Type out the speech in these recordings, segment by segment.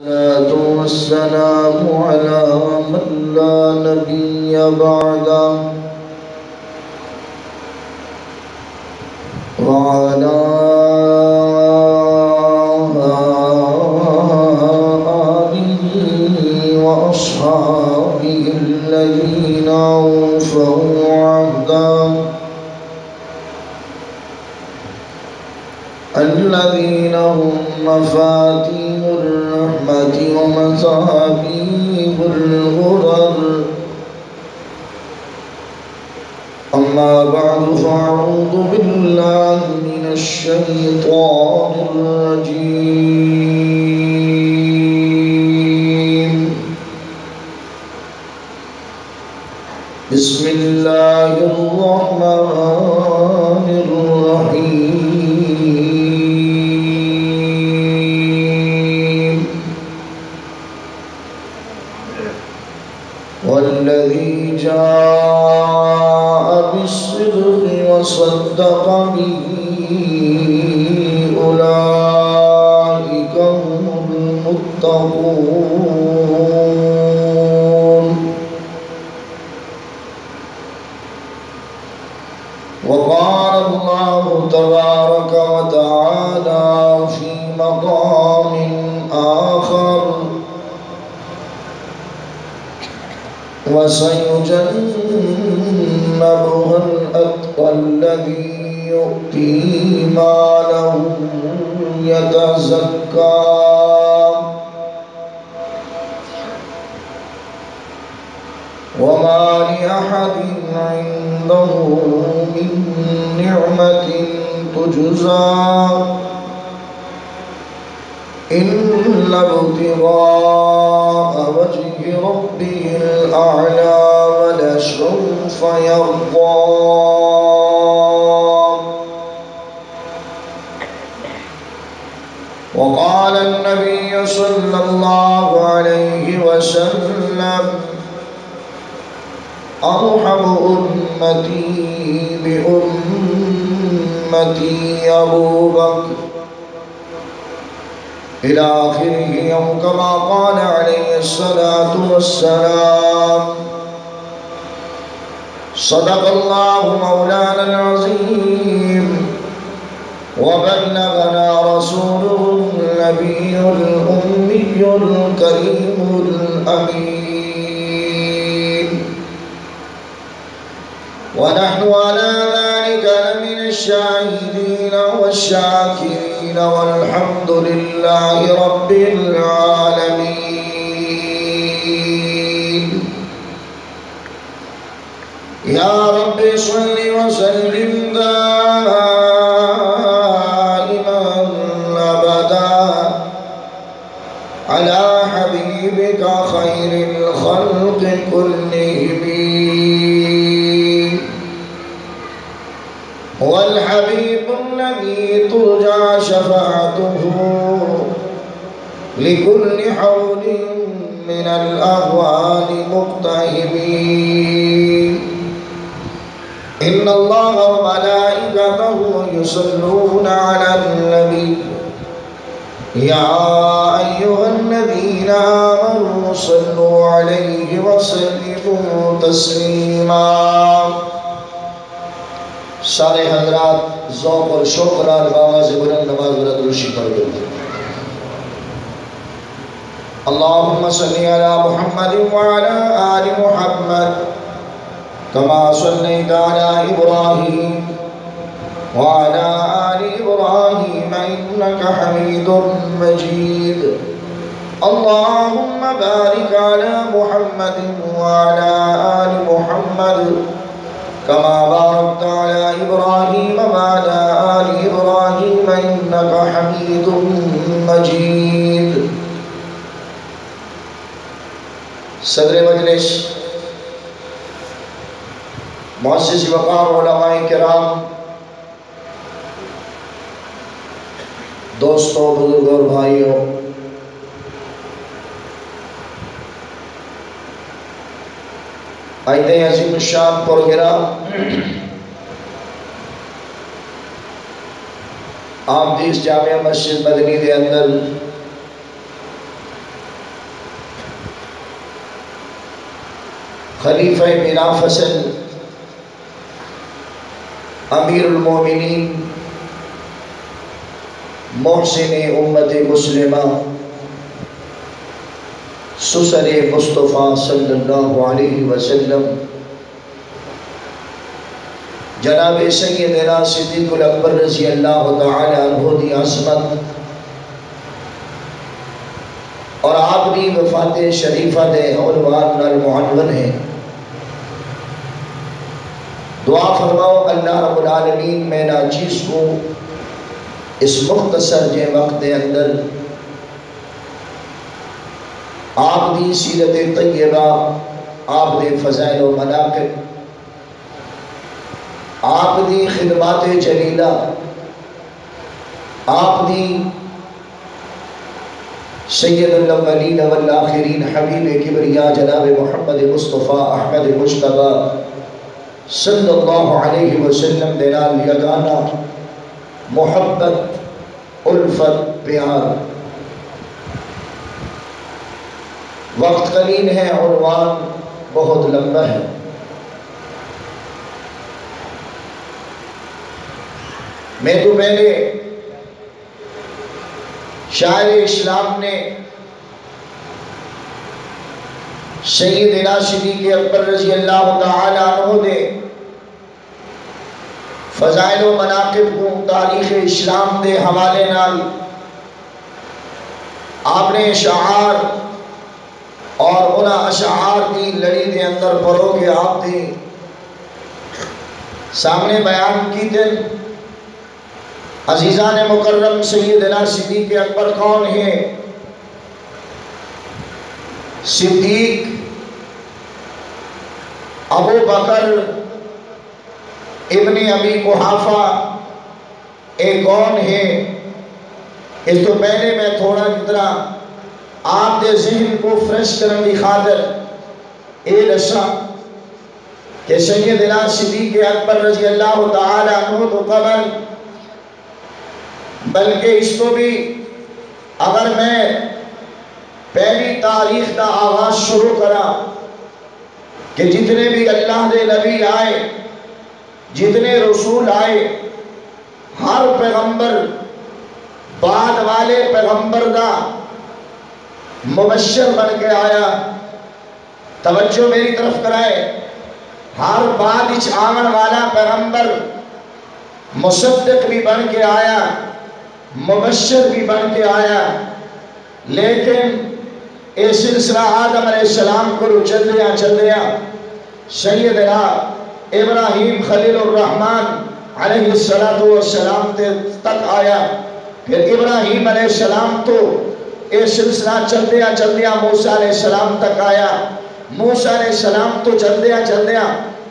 والسلام على من لا نبي بعده وعلى آله وأصحابه الذين أوفوا عهده الذين هم مفاتيح الرحمة ومصابيح الغرر. أما بعد فأعوذ بالله من الشيطان الرجيم. بسم الله الرحمن الرحيم. والذي جاء بالصدق وصدق به أولئك هم المتقون. وقال الله تبارك وتعالى في مقام آخر: وسيجنبها الأتقى الذي يؤتي ماله يتزكى وما لأحد عنده من نعمة تجزى إلا ابتغاء وجه ربه الأعلى ولسوف يرضى. وقال النبي صلى الله عليه وسلم: أرحم أمتي بأمتي أبو بكر إلى آخره، أو كما قال عليه الصلاة والسلام. صدق الله مولانا العظيم، وبلغنا رسوله النبي الأمي الكريم الأمين، ونحن على ذلك لمن الشاهدين والشاكرين، والحمد لله رب العالمين. يا رب صل وسلم دائما أبدا على حبيبك خير الخلق كلهم. هو الحبيب الذي ترجى شفاعته لكل حول من الأهوال مقتهبين. إن الله وملائكته يصلون على النبي يا أيها الذين آمنوا صلوا عليه وسلموا تسليما. سارے حضرات ذوق اور شوق اور آواز بلند نماز بلند روشی پڑھ دو. اللهم صل على محمد وعلى آل محمد كما صليت على إبراهيم وعلى آل إبراهيم إنك حميد مجيد. اللهم بارك على محمد وعلى آل محمد كما باركت على إبراهيم وعلى آل إبراهيم إنك حميد مجيد. صدر مجلس، مؤسس وقار علماء کرام، دوستوں، بزرگوں اور بھائیوں، آئندہ عظیم الشان پروگرام آپ دی اس جامعہ مسجد مدنی دے اندر خلیفہ بلا فصل امیر المومنین محسن امت مسلمہ سسر مصطفیٰ صلی اللہ علیہ وسلم جناب سیدنا صدیق الاکبر رضی اللہ تعالی عنہ دی عظمت اور آپ دی وفات شریفہ دے عنوان نال معنون ہے۔ دعا فرماؤ اللہ رب العالمین میں ناچیز کو اس مختصر جے وقت دے اندر آپ دی سیرت طیبہ، آپ دے فضائل و مناقب، آپ دی خدمات جلیلہ، آپ دی سید الاولین والآخرین حبیب کبریا جناب محمد مصطفیٰ احمد مجتبی صلی اللہ علیہ وسلم دینال یگانا محبت الفت پیار۔ وقت قلیل ہے، عنوان بہت لمبا ہے۔ میں تو پہلے شاعر اسلام نے سیدنا صدیق اکبر رضی اللہ تعالی عنہ دے فضائل و مناقب کو تاریخ اسلام دے حوالے نال آپ نے اشعار اور انہا اشعار دی لڑی دے اندر پڑھو کہ آپ دے سامنے بیان کی دن عزیزان مکرم سیدنا صدیق اکبر کون ہے؟ صدیق ابو بکر ابن ابی قحافہ ایک کون ہے؟ اس تو پہلے میں تھوڑا جتنا آپ دے ذہن کو فریش کرنے کی خاطر اے لشا کہ سیدنا صدیق اکبر رضی اللہ تعالی عنہ تو قبل بلکہ اس کو بھی اگر میں پہلی تاریخ کا آغاز شروع کرا کہ جتنے بھی اللہ دے نبی آئے، جتنے رسول آئے، ہر پیغمبر بعد والے پیغمبر دا مبشر بن کے آیا۔ توجہ میری طرف کرائے، ہر بعد اچ آمن والا پیغمبر مصدق بھی بن کے آیا، مبشر بھی بن کے آیا، لیکن اے سلسلہ آدم علیہ السلام کو چل دیا سیدنا ابراہیم خلیل الرحمن علیہ السلام تک آیا، پھر ابراہیم علیہ السلام تو اے سلسلہ چل دیا موسیٰ علیہ السلام تک آیا، موسیٰ علیہ السلام تو چل دیا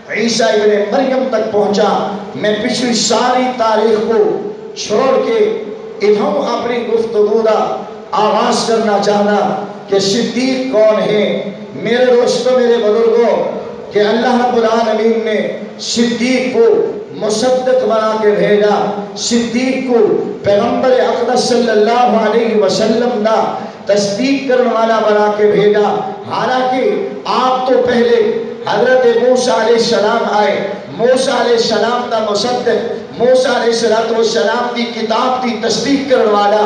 عیسیٰ ابن مریم تک پہنچا۔ میں پچھلی ساری تاریخ کو چھوڑ کے ادھوں اپنی گفتگو دا آغاز کرنا چاہنا کہ صدیق کون ہے؟ میرے دوستوں، میرے بزرگوں، کہ اللہ رب العالمین نے صدیق کو مصدق بنا کے بھیجا، صدیق کو پیغمبر اقدس صلی اللہ علیہ وسلم دا تصدیق کرنے والا بنا کے بھیجا۔ حالانکہ آپ تو پہلے حضرت موسیٰ علیہ السلام آئے، موسیٰ علیہ السلام دا مصدق، موسیٰ علیہ السلام دی کتاب دی تصدیق کرنے والا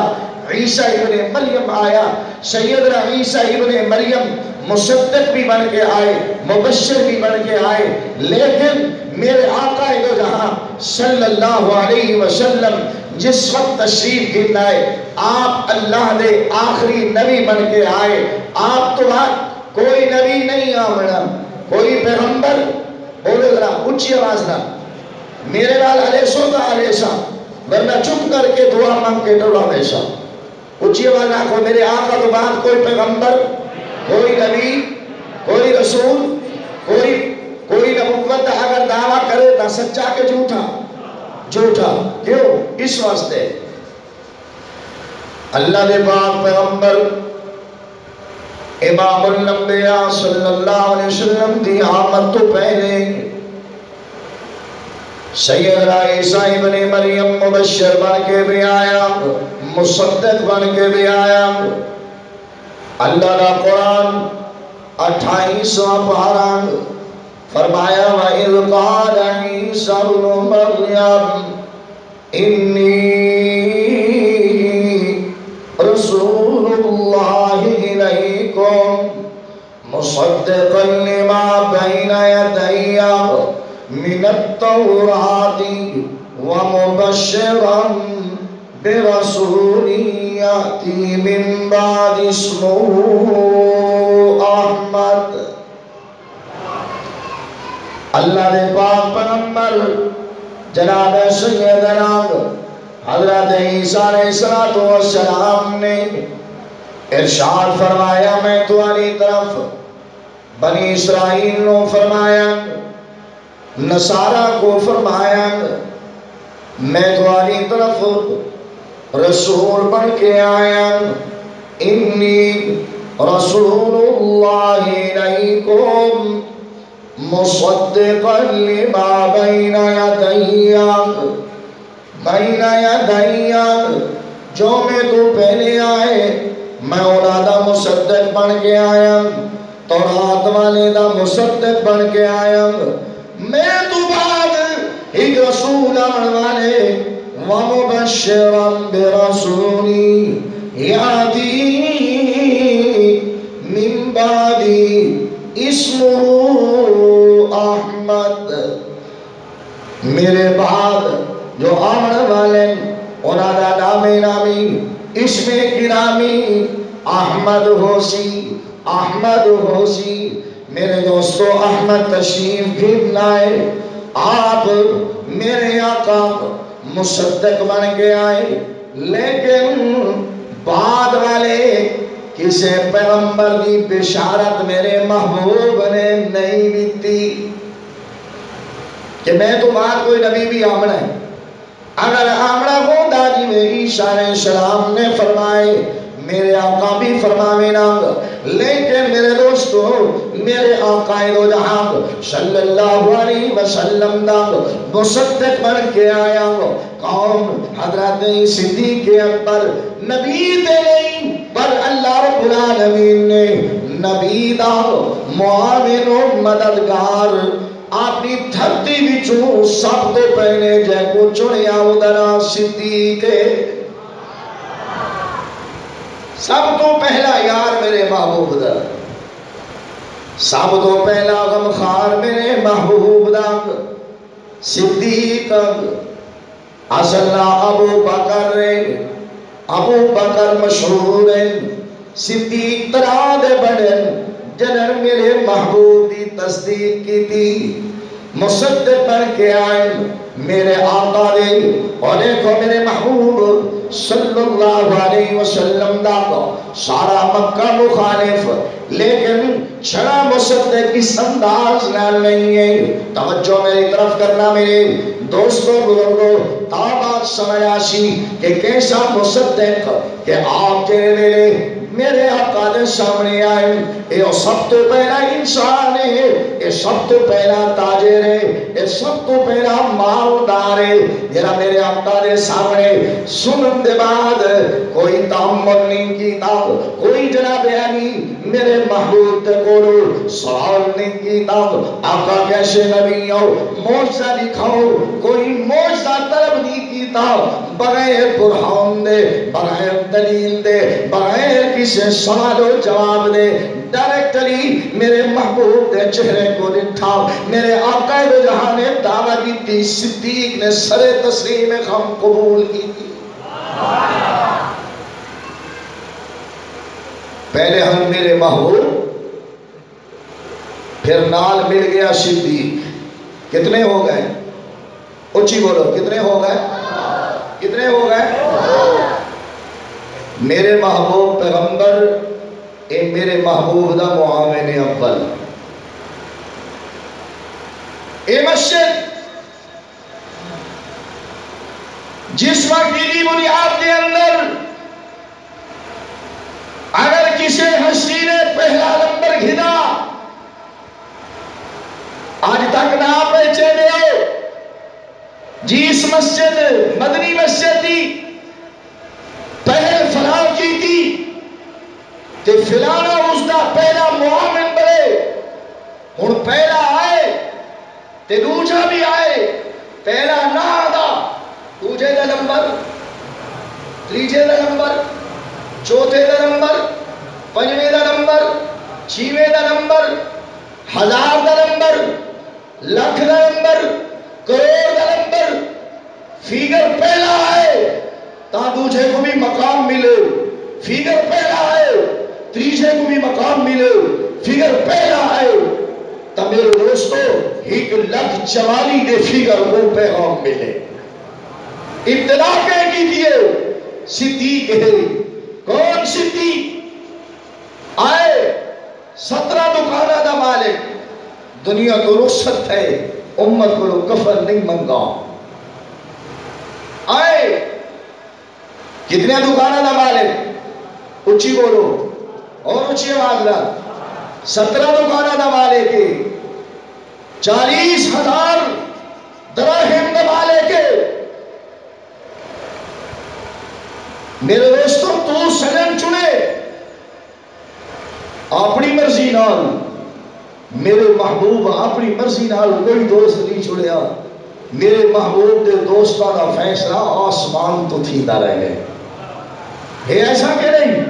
عیسیٰ ابن مریم آیا۔ سیدنا عیسیٰ ابن مریم مصدق بھی بن کے آئے، مبشر بھی بن کے آئے، لیکن میرے آقا دو جہاں صلی اللہ علیہ وسلم جس وقت تشریف لائے، آپ اللہ دے آخری نبی بن کے آئے۔ آپ تو بات کوئی نبی نہیں آمنا، کوئی پیغمبر، بولو ذرا اونچی آواز نہ، میرے لال علیسو کا علیسا، ورنہ چپ کر کے دعا مانگ کے ڈرو ہمیشہ۔ اونچی آواز نہ کو میرے آقا تو بات کوئی پیغمبر، کوئی نبی، کوئی رسول، کوئی نبوت اگر دعویٰ کرے نہ سچا کے جھوٹا، کیوں؟ اس واسطے اللہ دے پاک پیغمبر امام الانبیاء صلی اللہ علیہ وسلم دی آمد تو پہلے سیدنا عیسیٰ ابن مریم مبشر بن کے بھی آیا، مصدق بن کے بھی آیا۔ اللہ کا قرآن 28واں پارہ فرمایا وَإِذْ قَالَ عِيسَى ابْنُ مَرْيَمَ إِنِّي رَسُولُ اللَّهِ إِلَيْكُمْ مُصَدِّقًا لِمَا بَيْنَ يَدَيَّ مِنَ التَّوْرَاةِ وَمُبَشِّرًا بِرَسُولٍ يَأْتِي مِن بَعْدِ اسْمُهُ احمد۔ اللہ دے پاک پیغمبر جناب سیدنا حضرت عیسیٰ علیہ السلام نے ارشاد فرمایا، میں تمہاری طرف بنی اسرائیل کو فرمایا، نصارہ کو فرمایا، میں تمہاری طرف رسول بن کے آیا، انی رسول اللہ علیکم مصدقا لما بین یدی جو میں تو پہلے آئے میں اونا دا مصدق بن کے آیا، تورات والے دا مصدق بن کے آیا، میں تو بعد ایک رسول آن والے وَمُبَشِّرًا بِرَسُولٍ يَأْتِي مِن بَعْدِي اسْمُهُ احمد، میرے بعد جو آمن والے انہاں دا نامی اسم گرامی احمد ہو سی، احمد ہو سی۔ میرے دوستو احمد تشریف گھرنائے، آپ میرے آقا مصدق بن کے آئے، لیکن بعد والے کسے پیغمبر دی بشارت میرے محبوب نے نہیں دیتی کہ میں تو بعد کوئی نبی بھی آمنا ہے۔ اگر آمنا ہو داجی میں عیسیٰ علیہ السلام نے فرمائے، میرے آقا بھی فرماوے نا، لیکن میرے دوستو میرے آقا دو جہاں صلی اللہ علیہ وسلم دا مصدق بن کے آیا، کون؟ حضرت صدیق اکبر، نبی دے نہیں پر اللہ رب العالمین نے نبی دا معاون و مددگار اپنی دھرتی بچوں سب تو پہلے جے کو چنیا ادھرا صدیق، سب تو پہلا یار میرے محبوب دا، سب تو پہلا غمخار میرے محبوب دا صدیق۔ اصلا ابو بکر مشہور ہے، صدیق تراد بڑھن جنر میرے محبوب دی تصدیق کی تھی، مصدق بن کے آئے میرے آقا دے، اور دیکھو میرے محبوب صلی اللہ علیہ وسلم دا سارا مکہ مخالف، لیکن چھڑا مصدق کی انداز نہ نہیں ہے۔ توجہ میری طرف کرنا میرے دوستوں بزرگوں، تابات سمجھا سی کہ کیسا مصدق کہ آپ کے لئے میرے آقا دے سامنے آئے، یہ سب تو پہلا انسان ہے، یہ سب تو پہلا تاجر ہے، یہ سب تو پہلا مالدار ہے، جرا میرے آقا دے سامنے سنن دے بعد کوئی تعمل نہیں کیتا، کوئی جناب علی میرے محبوب تے کولو سوال نہیں کیتا، آقا کیسے نبی ہو موجزہ دکھاؤ، کوئی موجزہ طلب نہیں کیتا، بغیر برہان دے، بغیر دلیل دے، بغیر کسی سوال و جواب دے، ڈائریکٹلی میرے محبوب دے چہرے کو دکھا، میرے آقا دو جہاں نے دعویٰ کی تھی، صدیق نے سر تسلیم خم قبول کی تھی۔ پہلے ہم میرے محبوب، پھر نال مل گیا صدیق، کتنے ہو گئے؟ اچھی بولو، کتنے ہو گئے؟ کتنے ہو گئے؟ میرے محبوب پیغمبر، اے میرے محبوب دا معاون اول، اے مسجد جس وقت کی بنیاد کے اندر اگر کسی ہستی نے پہلا نمبر گھنا آج تک نہ پہچانے ہو، جس مسجد مدنی مسجد تھی پہل فلاں کی تھی تے فلانا اس دا پہلا معاون بڑے، ہن پہلا آئے تے دوجا بھی آئے پہلا نہ آدھا دوجے دا نمبر تریجے دا نمبر چوتھے دا نمبر پنجویں دا نمبر چھویں دا نمبر ہزار دا نمبر لکھ the number crore the number figure پہلا آئے تا دوجے کو بھی مقام ملے فیگر پہلا آئے تریجے کو بھی مقام ملے فیگر پہلا آئے تا میرے دوستو ایک لکھ 44 دے فیگر کو پیغام ملے ابتدا کہہ کی دیئے صدیق ہے کون صدیق آئے 17 دکانہ دا مالک دنیا کو رخصت ہے امت کو کفر نہیں منگا آئے کتنے دکانہ دا مالک اچھی بولو اور اچھی آواز لا 17 دکانہ دا مالک 40,000 دراہم دا مالک میرے دوستوں تو سنن چنے اپنی مرضی نال میرے محبوب اپنی مرضی نال کوئی دوست نہیں چھڑیا میرے محبوب دے دوستہ دا فیصلہ آسمان تو تھی دا رہے ہے ایسا کہ نہیں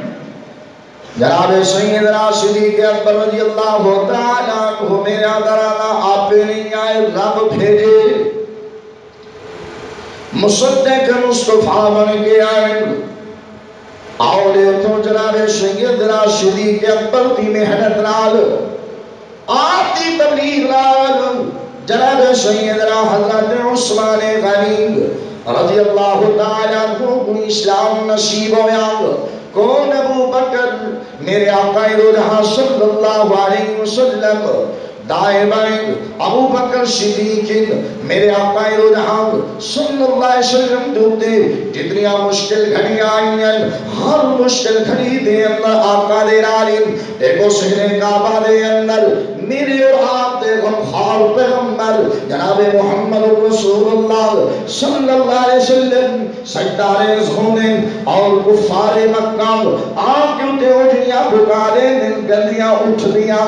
جناب سیدنا صدیق اکبر رضی اللہ تعالیٰ عنہ میرے آدھرانا آپ پہ نہیں آئے رب بھیجے مصدق مصطفیٰ بن کے آئے آولے تو جناب سیدنا صدیق اکبر دی محنت نال آپ دی تبلیغ نال جناب سیدنا حضرت عثمان غنی رضی اللہ تعالیٰ عنہ کو اسلام نصیب ہویا کون ابو بکر میرے آقا جہاں صلی اللہ علیہ وسلم دائیں بائیں ابو بکر صدیق میرے آقا جہاں صلی اللہ علیہ وسلم دوتے جتنی مشکل گھڑی آئیں ہر مشکل گھڑی دے اندر آقا دے رالیم دیکھو سہنے کعبہ دے اندر میرے اور آپ دے غمخار پیغمبر جناب محمد رسول اللہ صلی اللہ علیہ وسلم سجدارے زھونے اور کفار مکہ آپ کیوں تے اجنیاں بھگا دے گندیاں اٹھ دیاں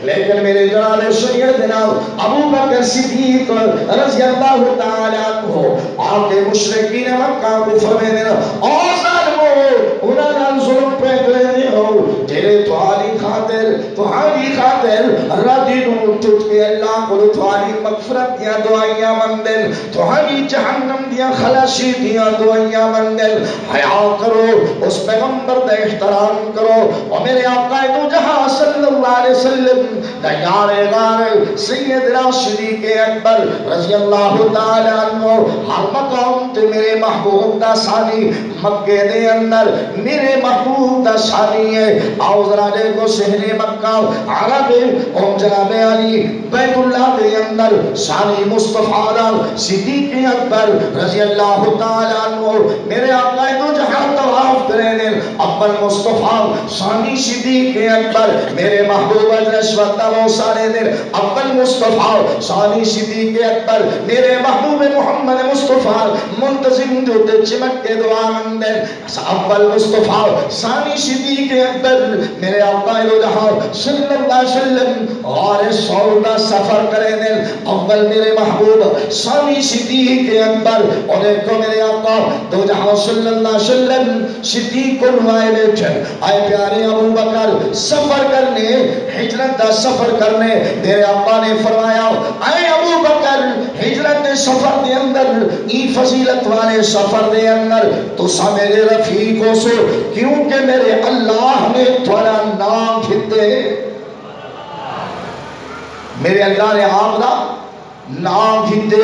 لیکن میرے جناب سیدنا ابو بکر صدیق رضی اللہ تعالیٰ عنہ آپ کے مشرکین مکہ کفر میں دینا اور ظالمو انہاں نال ظلم پہ کرنے ہو جنہیں تواری خاطر ردی نو ٹوٹ کے اللہ کو تواری مغفرت دیا دعائیاں مندل تواری جہنم دیا خلاشی دیا دعائیاں مندل حیاء کرو اس پیغمبر دے احترام کرو اور میرے آقا دو جہاں صلی اللہ علیہ وسلم دیار غار سیدنا صدیق اکبر رضی اللہ تعالیٰ عنہ ہر مقام تے میرے محبوب دا ثانی مکہ دے اندر میرے محبوب دا ثانی ہے آؤ ذرا دے کو سہنے مکہ عرب اور جناب علی بیت اللہ دے اندر ثانی مصطفیٰ دا صدیق اکبر رضی اللہ تعالیٰ عنہ میرے آقا دو جہاں طواف کرنے اول مصطفیٰ ثانی صدیق اکبر میرے محبوب رشوت وہ سارے دن اول مصطفیٰ ثانی صدیق اکبر میرے محبوب محمد مصطفیٰ منتظم جو تے چمک کے دعا مندر اول مصطفیٰ ثانی صدیق اکبر میرے آقا جہاں صلی اللہ علیہ وسلم غار ثور دا سفر کرے دن اول میرے محبوب ثانی صدیق اکبر اور ایک کو میرے آقا دو جہاں صلی اللہ علیہ وسلم صدیق کو نوائے بیٹھے آئے پیارے ابو بکر سفر کرنے ہجرت دا سفر کرنے میرے آقا نے فرمایا اے ابو بکر ہجرت دے سفر دے اندر ای فضیلت والے سفر دے اندر تو سا میرے رفیقوں سے کیونکہ میرے اللہ نے تھوڑا نام کھتے میرے اللہ نے آپ دا نام کھتے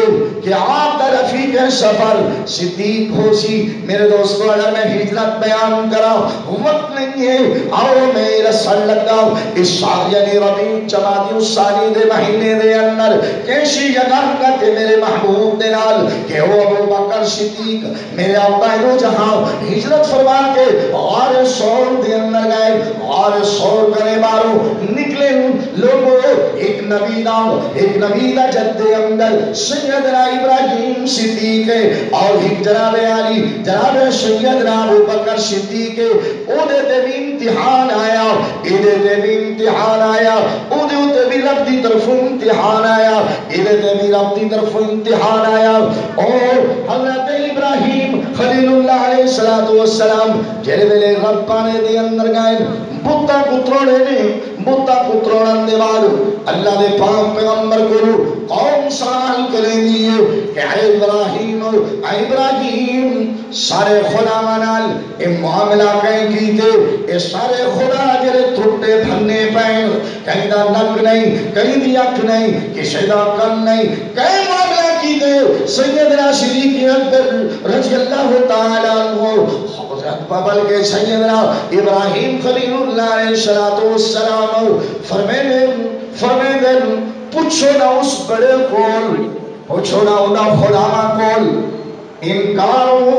کہ آپ دا رفیق سفر صدیق ہو سی میرے دوستو اگر میں ہجرت بیان کرا وقت نہیں ہے آؤ میں رسل لگا اس سال یعنی ربیع جمادی الثانی دے مہینے دے اندر کیسی جگہ کرتے میرے محبوب دے نال کہ وہ ابو بکر صدیق میرے آقا دو جہاں ہجرت فرما کے غار ثور دے اندر گئے غار ثور کرے بارو نکلے لوگوں ایک نبی دا جد اندر سیدنا ابراہیم صدیق اور ایک جناب علی جناب سیدنا ابو بکر صدیق او دے بھی امتحان آیا او دے ہوتے بھی رب دی طرف امتحان آیا، ادھے بھی رب دی طرف امتحان آیا۔ اور حضرت ابراہیم خلیل اللہ علیہ السلام جڑے ویلے رب پانے دے اندر گئے بُتا پتروڑے نے بُتا پتروڑن دے بعد اللہ دے پاک پیغمبر کو قوم سوال کریں دیئے کہ اے ابراہیم سارے خدا منال اے معاملہ کہیں کیتے، اے سارے خدا جرے تھوٹے بھنے پہن، کہیں دا نک نہیں، کہیں دی اکھ نہیں، کسی دا کن نہیں، کہیں معاملہ کیتے۔ سیدنا صدیق اکبر رضی اللہ تعالیٰ عنہ حضرت بابل کے سیدنا ابراہیم خلیل اللہ علیہ السلام فرمیدن پوچھو نہ اس بڑے کول، پوچھو نہ انہا خدا کول، انکارو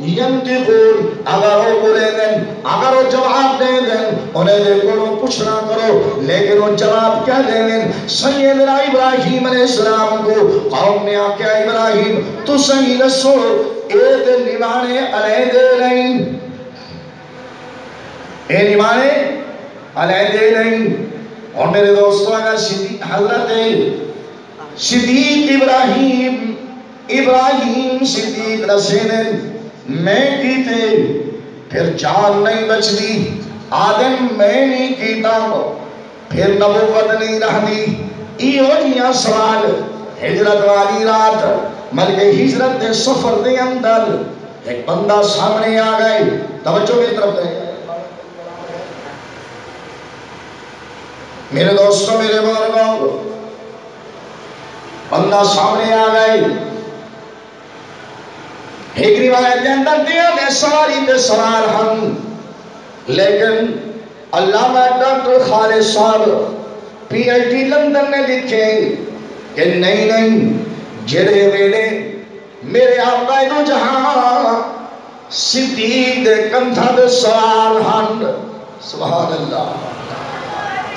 ینتقون، اگر وہ بولے دیں، اگر وہ جواب دے دیں، انہیں دے کرو پوچھنا کرو، لیکن وہ جواب کیا دے دیں؟ سیدنا ابراہیم علیہ السلام کو قوم نے آکیا ابراہیم تو صحیح رسو اے دے نمانے علیہ نہیں، اے نمانے علیہ نہیں۔ اور میرے دوستو اگر حضرت صدیق ابراہیم صدیق رسیدن میں کیتے پھر جان نہیں بچ دی، آدم میں نہیں کیتا پھر نبوت نہیں رہ دی۔ ایو جیاں سوال ہجرت والی رات ملکہ ہجرت دے سفر دے اندر ایک بندہ سامنے آ گئے، توجہ میری طرف دے میرے دوستوں میرے بزرگوں، بندہ سامنے آ گئے، ایک روایت کے اندر دیا میں سواری تے سوار ہم، لیکن علامہ ڈاکٹر خالد صاحب پی ایچ ڈی لندن نے لکھے کہ نہیں جڑے ویلے میرے آقا دو جہاں صدیق دے کندھا دے سوار ہن، سبحان اللہ،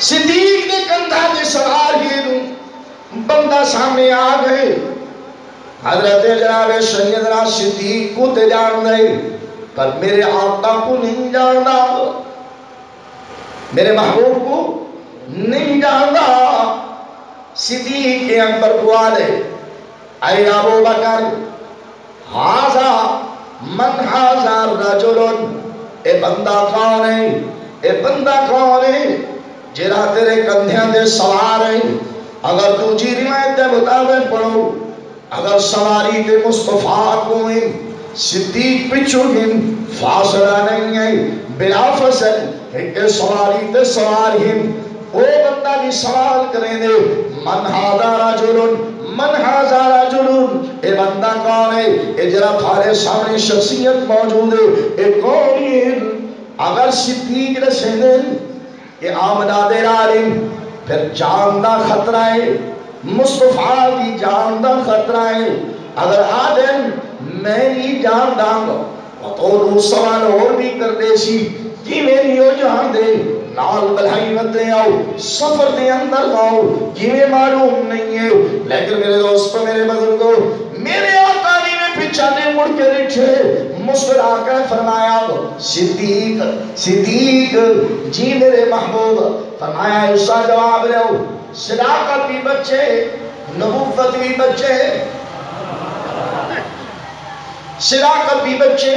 صدیق دے کندھا دے سوار ہن، بندہ سامنے آ گئے، حضرت جناب سیدنا صدیق کو تے جان دے پر میرے آقا کو نہیں جاندا، میرے محبوب کو نہیں جاندا۔ صدیق اکبر کو آلے اے ابو بکر ہاذا من ہاذا رجل، اے بندہ کون ہے، اے بندہ کون ہے جرا تیرے کندھیاں دے سوار ہے۔ اگر دوجی روایت دے مطابق پڑھو، اگر سواری دے مصطفیٰ کو ہیں صدیق پچھو ہیں فاصلہ نہیں ہے بلا فصل ایک سواری دے سوار ہیں، وہ بندہ بھی سوال کریں دے من ہاذا رجل، من ہاذا رجل، اے بندہ کون ہے، اے جرا تھارے سامنے شخصیت موجود ہے، اے کون ہے؟ اگر صدیق رسیدن کہ آمدہ دے عالم پھر جان دا خطرہ ہے، مصطفیٰ کی جان دا خطرہ ہے، اگر آدم میں نہیں جان دانگا تو دو سوال اور بھی کر دے سی کہ میری ہو جان دے نال بلہائی ودے آؤ سفر دے اندر آؤ یہ معلوم نہیں ہے۔ لیکن میرے دوستوں میرے بزرگوں میرے آقا نے پچھانے مڑ کے رکھے مسکرا کر فرمایا صدیق جی میرے محبوب، فرمایا ایسا جواب لو صداقت بھی بچے نبوت بھی بچے، صداقت بھی بچے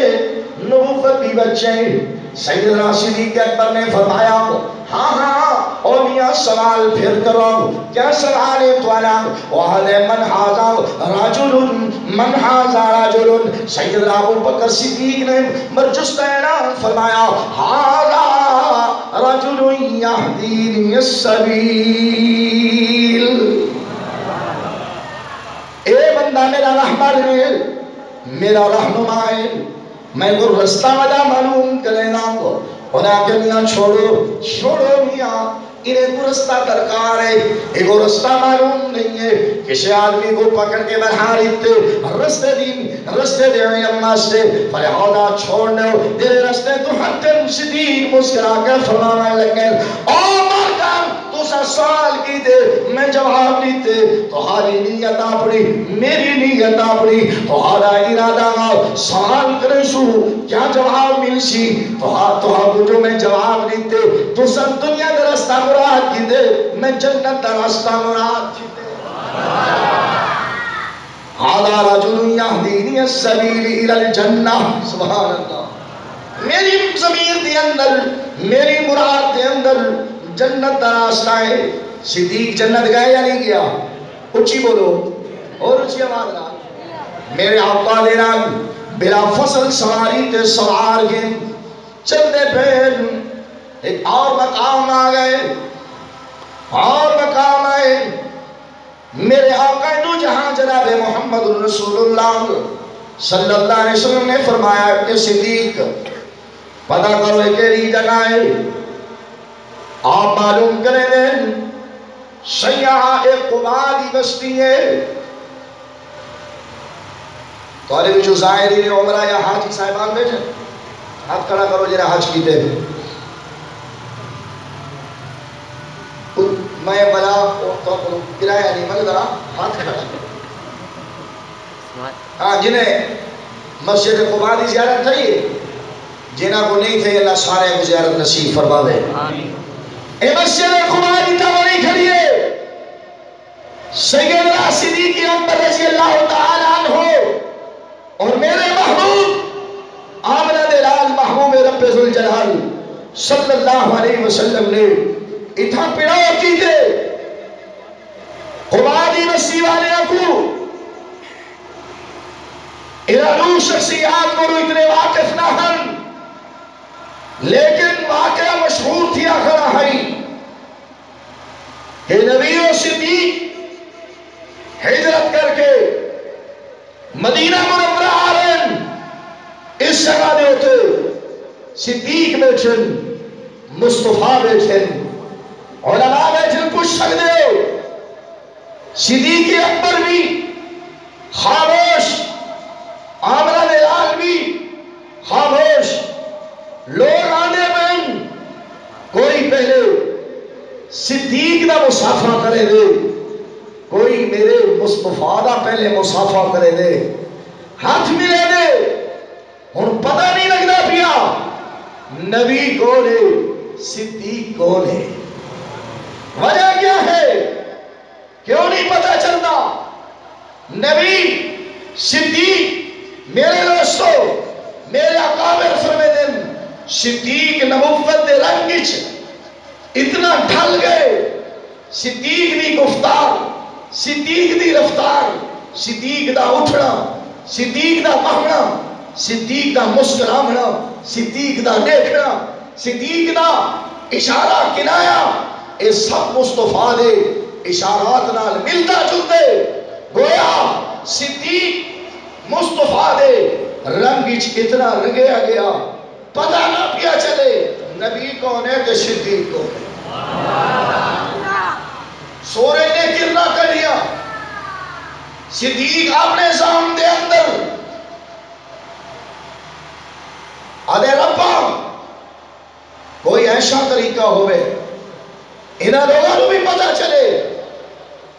نبوت بھی بچے۔ سیدنا صدیق اکبر نے فرمایا ہاں اور میاں سوال پھر کرو، کیا سوال ہے توالا؟ وَعَلَى مَنْ هَذَا رَجُلٌ مَنْ هَذَا رَجُلٌ، سیدنا ابو بکر صدیق نے برجستہ اعلان فرمایا هَذَا رَجُلٌ يَهْدِينِيَ السَّبِيلِ، اے بندہ میرا رہبر ہے، میرا رہنما ہے، میں کو رستہ وجہ معلوم کرے نا گو، انہاں کہ میاں چھوڑو میاں، انہیں کو رستہ درکار ہے، ایک کو رستہ معلوم نہیں ہے، کسی آدمی کو پکڑ کے بہار رستے دے اممہ سے فلہذا چھوڑنے تیرے رستے تو حتم صدیق مسکرا کر فرمانے لگے او مردم تو سا سوال کی دے میں جواب دیتے تو ہاری نیت اپنی میری نیت اپنی تو ہارا ارادہ گا سوال کرے سو کیا جواب مل سی تو ہاں جو میں جواب دیتے تو سب دنیا در رستہ مراد کی دے میں جنت در رستہ مراد کی دے ہادا رجل یہدینی السبیل الی الجنہ سبحان اللہ میری ضمیر دے اندر میری مراد دے اندر جنت دا راستہ ہے صدیق جنت گئے یا نہیں گیا اچھی بولو اور اچھی آواز رہا میرے آقا دے رنگ بلا فصل سواری تے سوار گئے چلتے پھر ایک اور مقام آ گئے اور مقام آئے میرے آقا دو جہاں جناب محمد رسول اللہ صلی اللہ علیہ وسلم نے فرمایا کہ صدیق پتہ کرو ایک جگہ ہے آپ معلوم کریں دیں سیاح ایک قبادی بستی ہے تو علی بھی جو ظاہری عمرہ یا حاجی صاحبان بیٹھے آپ کھڑا کرو جنہیں حج کی دے میں بلا کرایہ نہیں مگر ذرا ہاتھ کھڑا ہاں جنہیں مسجد قباء دی زیارت تھی جنہاں کو نہیں تھے اللہ سارے کو زیارت نصیب فرما دے اے مسجد قباء دی تاوری کھڑی ہے سیدنا صدیق اکبر رضی اللہ تعالیٰ عنہ اور میرے محبوب آمنہ دلال محبوب رب ذوالجلال صلی اللہ علیہ وسلم نے اتھا پڑاؤ کی دے قبادی بستی والے اکو ارادو شخصیات کو اتنے واقف نہ ہن لیکن واقعہ مشہور تھی آخرہ ہے کہ نبی و صدیق ہجرت کر کے مدینہ منورہ آرن اس جگہ دے ہوتے صدیق بیٹھن مصطفیٰ بیٹھن علماء بیٹھن کچھ شک دے صدیق اکبر بھی خاموش آمنہ دلال بھی خاموش لوگ آنے میں کوئی پہلے صدیق دا مصافحہ کرے دے کوئی میرے مصطفیٰ دا پہلے مصافحہ کرے دے ہاتھ ملے دے ہن پتہ نہیں لگنا پیا نبی کون ہے صدیق کون ہے وجہ کیا ہے کیوں نہیں پتہ چلتا نبی صدیق میرے دوستو میرے اکابر فرمے دن صدیق نبوت دے رنگچ اتنا ڈھل گئے صدیق دی گفتار صدیق دی رفتار صدیق دا اٹھنا صدیق دا بہنا صدیق دا مسکرامنا صدیق دا دیکھنا صدیق دا اشارہ کنایا اے سب مصطفیٰ دے اشارات نال ملتا چلتے گویا صدیق مصطفیٰ دے رنگچ اتنا رنگیا گیا پتہ نہ پیا چلے نبی کون ہے کہ صدیق کون ہے سورج نے کرنا کر دیا صدیق اپنے سام دے اندر آدھے ربا کوئی ایسا طریقہ ہوئے انہاں لوگوں کو بھی پتہ چلے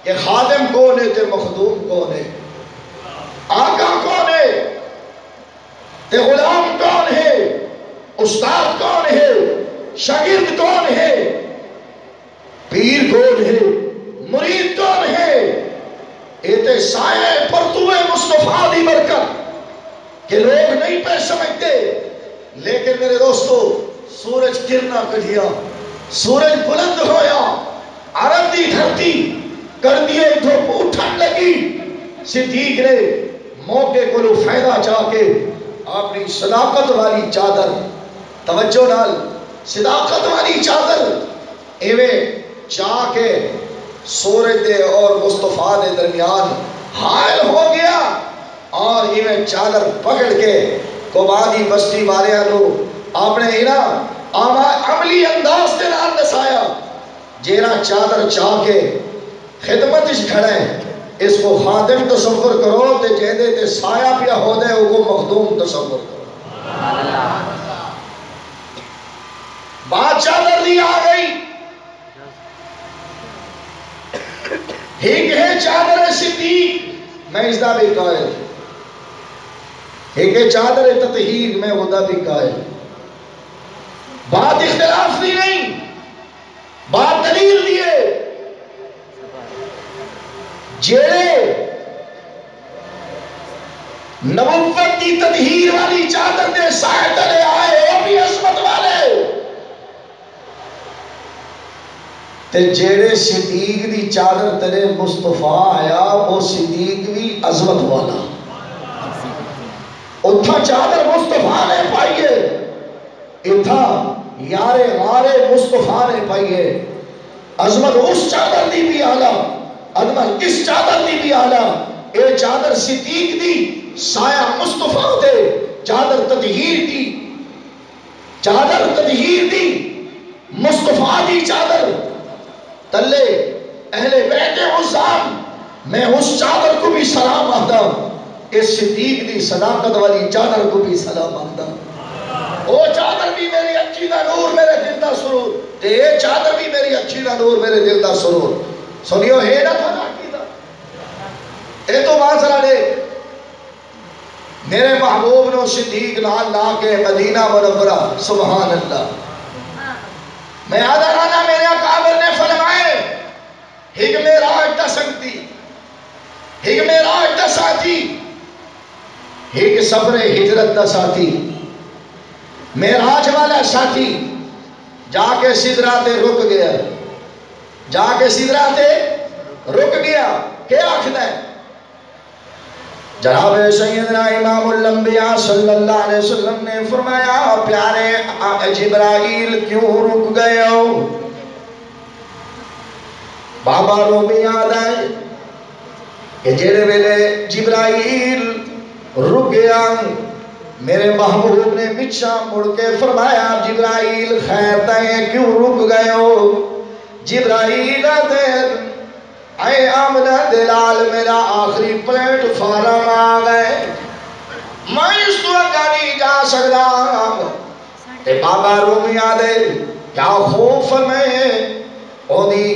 کہ خادم کون ہے تے مخدوم کون ہے آقا کون ہے تے غلام کون ہے استاد کون ہے شاگرد کون ہے پیر کون ہے مرید کون ہے ایتے سائے پرتوے مصطفیٰ دی برکت کہ لوگ نہیں پہ سمجھتے لیکن میرے دوستو سورج گرنا کڑھیا سورج بلند ہویا عرب دی دھرتی کر دیے دھوپ اٹھن لگی صدیق نے موقع کو لو فائدہ چاہ کے اپنی صداقت والی چادر توجہ نال صداقت والی چادر ایویں چاہ کے سورج دے اور مصطفیٰ دے درمیان حائل ہو گیا اور ایویں چادر پکڑ کے قبادی بستی والے لو اپنے عملی انداز دے نال دسایا جینا چادر چاہ کے خدمت اس کھڑے اس کو خادم تصور کرو تے جہدے تے سایہ پیا ہو دے وہ مخدوم تصور کرو بات چادر دی آ گئی ایک ہے چادر صدیق، میں اس دا بھی قائل، ایک ہے چادر تطہیر، میں وہ دا بھی قائل. بات اختلاف بھی نہیں، بات دلیل دیئے. جیڑے نبوت کی تطہیر والی چادر دے سائے تلے آئے وہ بھی عظمت والے، تے جیڑے صدیق دی چادر تلے مصطفیٰ آیا وہ صدیق بھی عظمت والا. اتھا چادر مصطفیٰ نے پائیے، اتھا یارے غارے مصطفیٰ نے پائیے. عظمت اس چادر دی بھی آلہ، عظمت اس چادر دی بھی آلہ. اے چادر صدیق دی، سایہ مصطفیٰ دے. چادر تطہیر دی، چادر تطہیر دی، مصطفیٰ دی چادر تلے اہل بیت عظام. میں اس چادر کو بھی سلام آتا ہوں، اس صدیق دی صداقت والی چادر کو بھی سلام آتا ہوں. وہ چادر بھی میری اچھی دا نور میرے دل دا سرور، تے یہ چادر بھی میری اچھی دا نور میرے دل دا سرور. سنیو ہے نہ تھا کی دا اے تو مانسرہ دے میرے محبوب نو صدیق نال لا کے مدینہ منورہ. سبحان اللہ. میں آدھا رانا میرے اکابر نے فرمائے حکم راج دا سنگتی، حکم راج دا ساتھی، ایک سفر ہجرت دا ساتھی، معراج والا ساتھی. جا کے سدراتے رک گیا، جا کے سدراتے رک گیا. کیا آخنا ہے؟ جناب سیدنا امام الانبیاء صلی اللہ علیہ وسلم نے فرمایا پیارے جبرائیل کیوں رک گئے ہو؟ بابا رومی یاد آئے کہ جیڑے ویلے جبرائیل رک گیا، میرے محبوب نے بچھا مڑ کے فرمایا جبرائیل خیر تائیں کیوں رک گئے ہو؟ جبرائیل دیر اے آمنہ دلال میرا آخری پلیٹ فارم آ گئے، میں اس تو اگا نہیں جا سکتا. تے بابا رومی آدھے کیا خوف میں او دی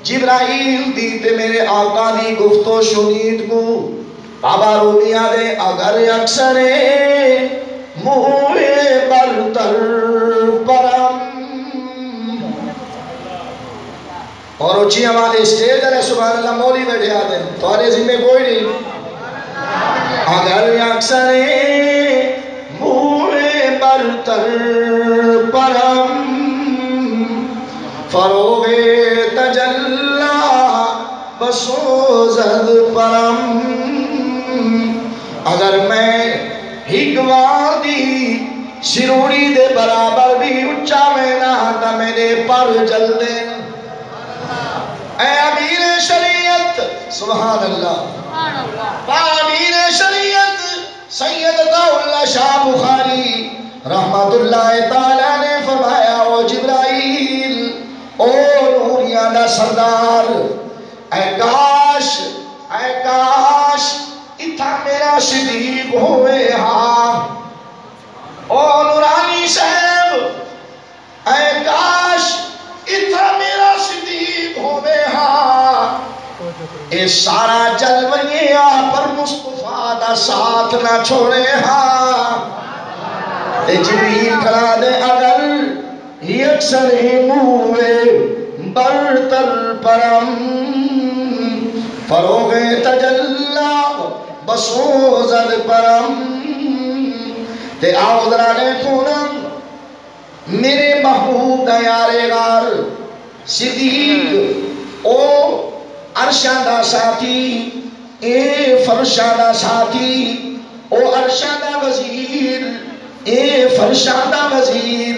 جبرائیل دی تے میرے آقا دی گفتو شنید کو. بابا رومی آدھے اگر اکثر موے برتر پرم اور اچھی ہمارے اسٹیج ہے سبحان اللہ مولی بیٹھے آتے ہیں توارے ذمہ کوئی نہیں. اگر اکثر موے برتر پرم فروغ تجلا بسوزد پرم. اگر میں ہگوا دی شروڑی دے برابر بھی اچھا میں نہ تا میرے پر جل دے. اے امیر شریعت سبحان اللہ، امیر شریعت سید اللہ شاہ بخاری رحمت اللہ تعالیٰ نے فرمایا او جبرائیل او نوریاں دا سردار اے کاش اتھا میرا صدیق ہوئے ہاں. او نورانی صاحب اے کاش اتھا میرا صدیق ہوئے ہاں. اے سارا جلویہ پر مصطفیٰ دا ساتھ نہ چھوڑے ہاں. تے جبریل کرا دے اگر یکسر موے برتر پرم فروغ تجلا بسوزد پرم. تے آؤ درانے کونم میرے محبوب دا یارے غار صدیق او عرشان دا ساتھی، اے فرشان دا ساتھی، او عرشان دا وزیر، اے فرشان دا وزیر.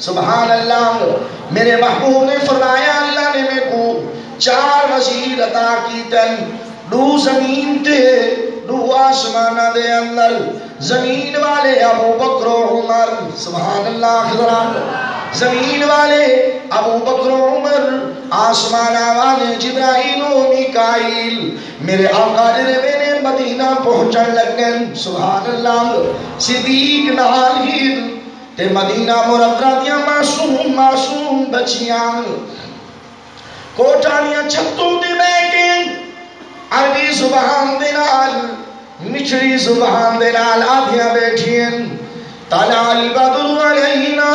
سبحان اللہ. میرے محبوب نے فرمایا اللہ نے میں کو 4 وزیر عطا کی تن، 2 زمین تے 2 آسمانہ دے اندر. زمین والے ابو بکر و عمر سبحان اللہ حضران، زمین والے ابو بکر و عمر، آسمانہ والے جبرائیل و میکائیل. میرے آقا نے میرے مدینہ پہنچن لگن سبحان اللہ. صدیق نال ہی تے مدینہ منورہ دیاں معصوم بچیاں کوٹانیاں چھتوں دے بیٹھیں عربی زبان دے نال مچھری زبان دے نال آدھیاں بیٹھیں طلع البدر علینا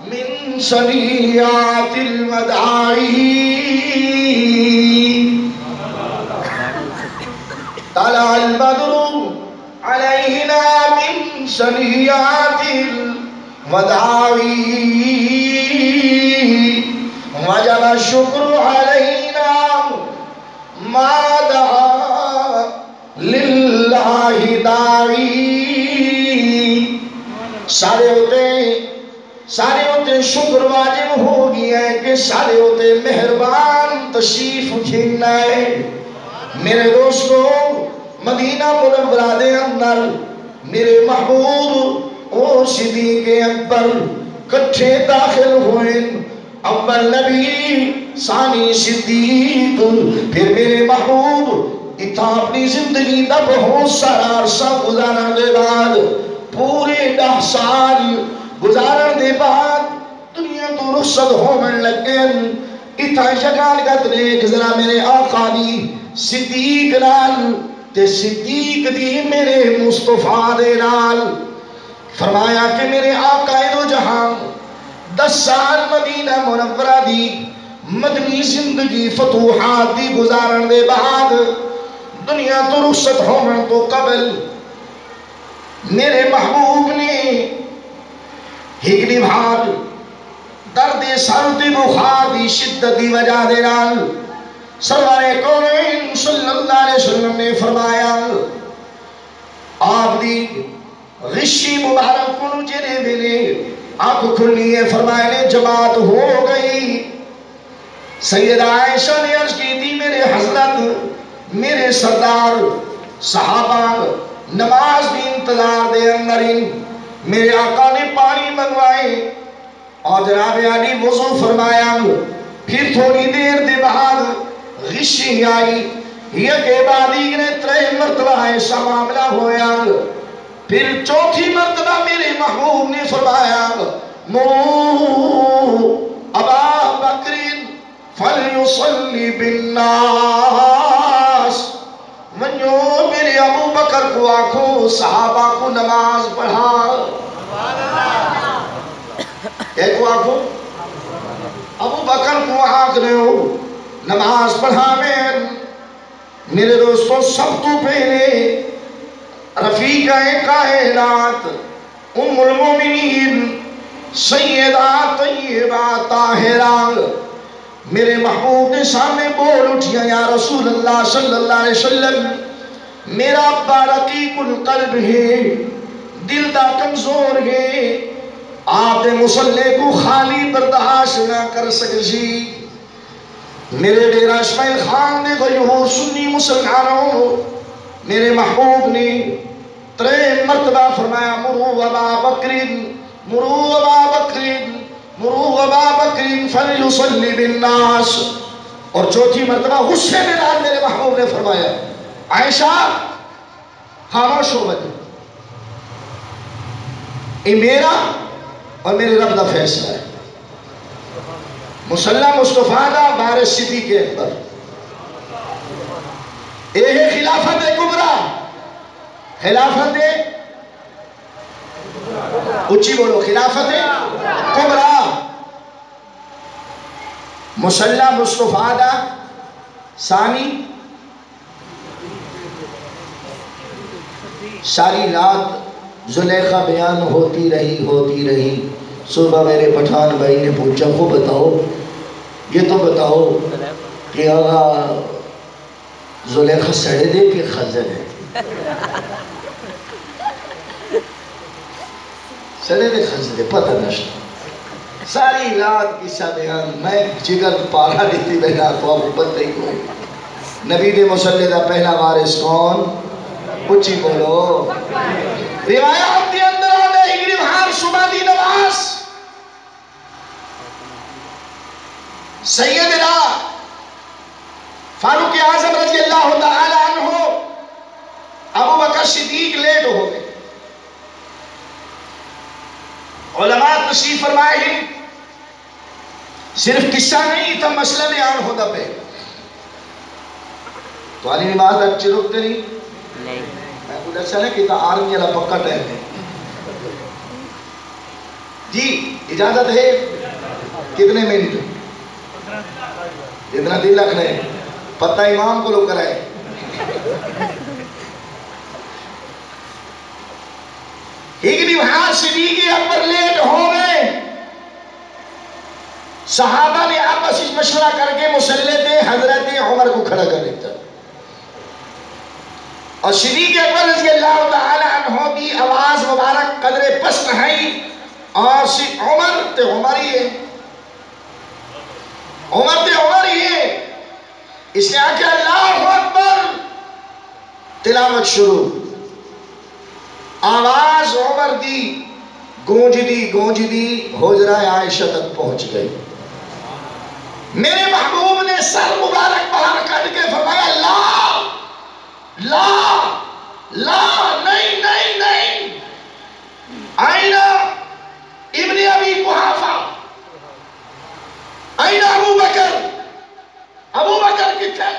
من ثنیات الوداع طلع البدر علینا من ثنیات الوداع وجب الشکر علینا ما دعا للہ داعی سارے ہوتے شکر واجب ہو گیا ہے کہ سارے ہوتے مہربان تشریف کھیلنا ہے میرے دوستو مدینہ منورہ دے اندر میرے محبوب اور صدیق اکبر کٹھے داخل ہوئے اول نبی ثانی صدیق پھر میرے محبوب اتھا اپنی زندگی دا بہت سارا عرصہ گزارن دے بعد پورے 10 سال گزارن دے بعد دنیا تو رخصت ہومن لگن اتھا جگان گتنے ایک ذرا میرے آقا دی صدیق نال تے صدیق دی میرے مصطفیٰ دے نال فرمایا کہ میرے آقا دو جہاں 10 سال مدینہ منورہ دی مدنی زندگی فتوحات دی گزارن دے بعد دنیا تو رخصت ہومن تو قبل میرے محبوب نے ہگلی بھار درد سرد بخار دی شدت دی وجہ دے نال سرور کونین صلی اللہ علیہ وسلم نے فرمایا آپ دی غشی مبارک کنو جنے ملے آپ کھلنی ہے فرمایا نے جماعت ہو گئی سیدہ عائشہ نے عرض کی تھی میرے حضرت میرے سردار صحابہ نماز بھی انتظار دے اندرین میرے آقا نے پانی منگوائے اور جناب علی وضو فرمایا پھر تھوڑی دیر دے بعد غشی آئی یہ کہ بعدی نے 3 مرتبہ ایسا معاملہ ہویا پھر 4تھی مرتبہ میرے محبوب نے فرمایا مرو ابا بکر فلیصلی بالناس منو میرے ابو بکر کو آنکھوں صحابہ کو نماز پڑھا ایک کو آنکھوں ابو بکر کو آنکھ رہے ہو نماز پڑھا میں میرے دوستوں سب تو پہلے رفیقہ کائنات ام المومنین سیدہ طیبہ طاہرہ میرے محبوب کے سامنے بول اٹھیا یا رسول اللہ صلی اللہ علیہ وسلم میرا بارقیق القلب ہے دل دا کمزور ہے آپ مسلح کو خالی برداشت نہ کر سکسی میرے ڈیرہ اسماعیل خان نے غیور سنی مسلمانوں میرے محبوب نے 3 مرتبہ فرمایا مرو ابا بکرین مرو ابا بکرین مرو ابا بکرین فلیصلی بالناس اور 4تھی مرتبہ غصے میں نال میرے محبوب نے فرمایا عائشہ خاموش ہو بجے یہ میرا اور میرے رب دا فیصلہ ہے مسلح مصطفیٰ دا وارث صدیق اکبر یہ خلافت کبریٰ خلافت اچھی بولو خلافت کبریٰ مسلح مصطفیٰ دا ثانی ساری رات زلیخہ بیان ہوتی رہی صبح میرے پٹھان بھائی نے پوچھا وہ بتاؤ یہ تو بتاؤ کہ آغا زلیخہ سڑے دے کہ خزر ہے سڑے دے خزر دے پتہ نشتا ساری رات کسا بیان میں جگر پارا دیتی بینا تو اب پتہ ہی کوئی نبی دے مسلح دا پہلا وارث کون اچھی بولو روایات دے اندر آنے ہگری بھار صبح دی نماز سیدنا فاروق اعظم رضی اللہ تعالی عنہ ابو بکر صدیق لیٹ ہو گئے علماء تشریف فرمائے ہیں صرف قصہ نہیں تھا مسئلہ بیان ہوتا پہ تو آلی نماز اچھی رکھتے نہیں میں کو دسا نہیں کہ تا آرمی اللہ پکا ٹائم ہے جی اجازت ہے کتنے منٹ اتنا دل رکھنے پتہ امام کو لوگ کرائے ایک بھی وہاں صدیق اکبر لیٹ ہو گئے صحابہ نے آپس اس مشورہ کر کے مسلح دے حضرت عمر کو کھڑا کر دیتا اور صدیق اکبر رضی اللہ تعالی عنہ کی آواز مبارک قدر پست ہے اور عمر تے عمر ہی ہے عمر تے عمر ہی ہے اس نے آکے اللہ اکبر تلاوت شروع آواز عمر دی گونج دی حجرہ عائشہ تک پہنچ گئی میرے محبوب نے سر مبارک باہر کر کے فرمایا لا لا لا نہیں نہیں نہیں آئین ابن ابی قحافہ آئین ابو بکر کتھے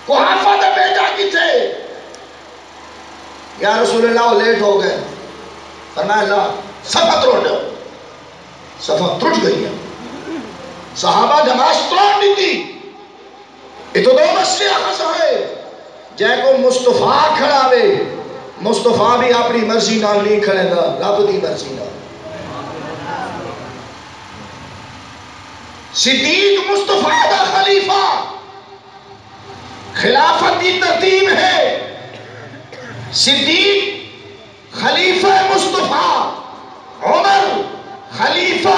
قحافہ دا بیٹا کتھے یا رسول اللہ وہ لیٹ ہو گئے فرمایا اللہ صفحہ تروٹ گئی ہے صحابہ جماعت تروٹ نہیں تھی یہ تو دو مسئلے آخذ ہے جائے کو مصطفیٰ کھڑا ہوئے مصطفیٰ بھی اپنی مرضی نال نہیں کھڑے گا رب دی مرضی نال صدیق مصطفیٰ دا خلیفہ خلافت دی ترتیب ہے صدیق خلیفہ مصطفیٰ عمر خلیفہ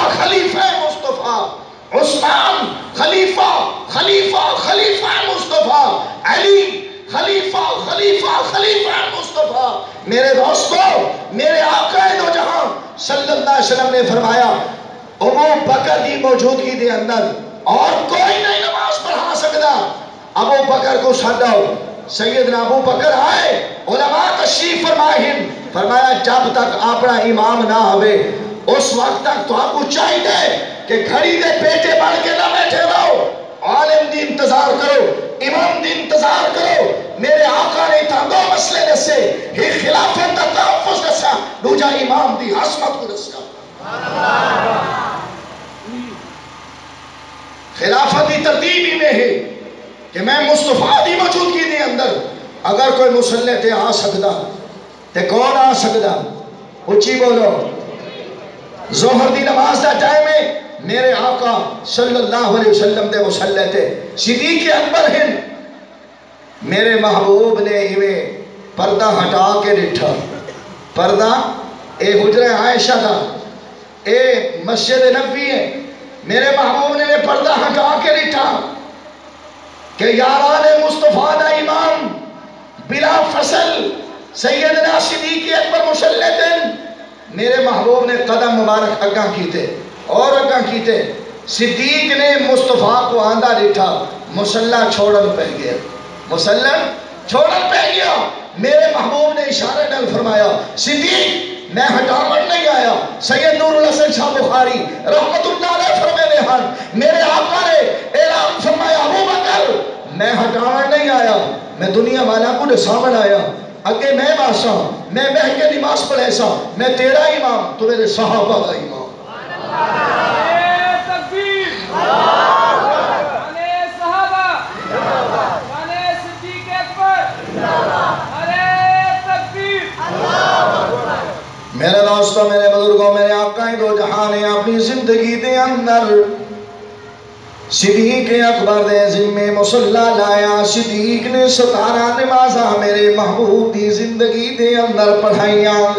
مصطفیٰ عثمان خلیفہ مصطفیٰ علی خلیفہ مصطفیٰ میرے دوستو میرے آقا دو جہاں صلی اللہ علیہ وسلم نے فرمایا ابو بکر کی موجودگی دے اندر اور کوئی نہیں نماز پڑھا سکتا ابو بکر کو ساداؤ سیدنا ابو بکر آئے علماء تشریف فرمایا جب تک اپنا امام نہ ہوئے اس وقت تک تو آپ کو چاہیے کہ گھڑی دے پیٹے بڑھ کے نہ بیٹھے رہو عالم دی انتظار کرو امام دی انتظار کرو میرے آقا نے تا دو مسئلے دسے ہی خلافت دا تحفظ دسا دوجا امام دی عصمت کو دسا خلافت دی ترتیب ہی میں ہے کہ میں مصطفیٰ دی موجودگی دی اندر اگر کوئی مسلح تے آ سکتا تے کون آ سکتا اچھی بولو ظہر دی نماز دا ٹائم ہے میرے آقا صلی اللہ علیہ وسلم دے مسلح تے صدیق اکبر ہیں میرے محبوب نے ہمیں پردہ ہٹا کے ڈٹھا پردہ اے حجرہ عائشہ دا اے مسجد نبوی ہے میرے محبوب نے پردہ ہٹا کے ڈٹھا کہ یاران مصطفیٰ دا امام بلا فصل سیدنا صدیق اکبر مسلح دن میرے محبوب نے قدم مبارک اگاں کیتے اور اگاں کیتے صدیق نے مصطفیٰ کو آندہ ڈٹھا مسلح چھوڑن پہ گیا میرے محبوب نے اشارہ ڈال فرمایا صدیق میں ہٹاون نہیں آیا سید نور الحسن شاہ بخاری رحمت اللہ علیہ فرمانے ہیں میرے آقا نے اعلان فرمایا ابو بکر میں ہٹاون نہیں آیا میں دنیا والا کو سامن آیا اگے میں بادشاہ میں بہ کے نماز پڑھے سا میں تیرا امام تو میرے صحابہ کا امام میرے دوستوں میرے بزرگوں میرے آقا دو جہاں نے اپنی زندگی دے اندر صدیق اکبر دے ذمے مصلی لایا صدیق نے 17 نمازاں میرے محبوب دی زندگی دے اندر پڑھائیاں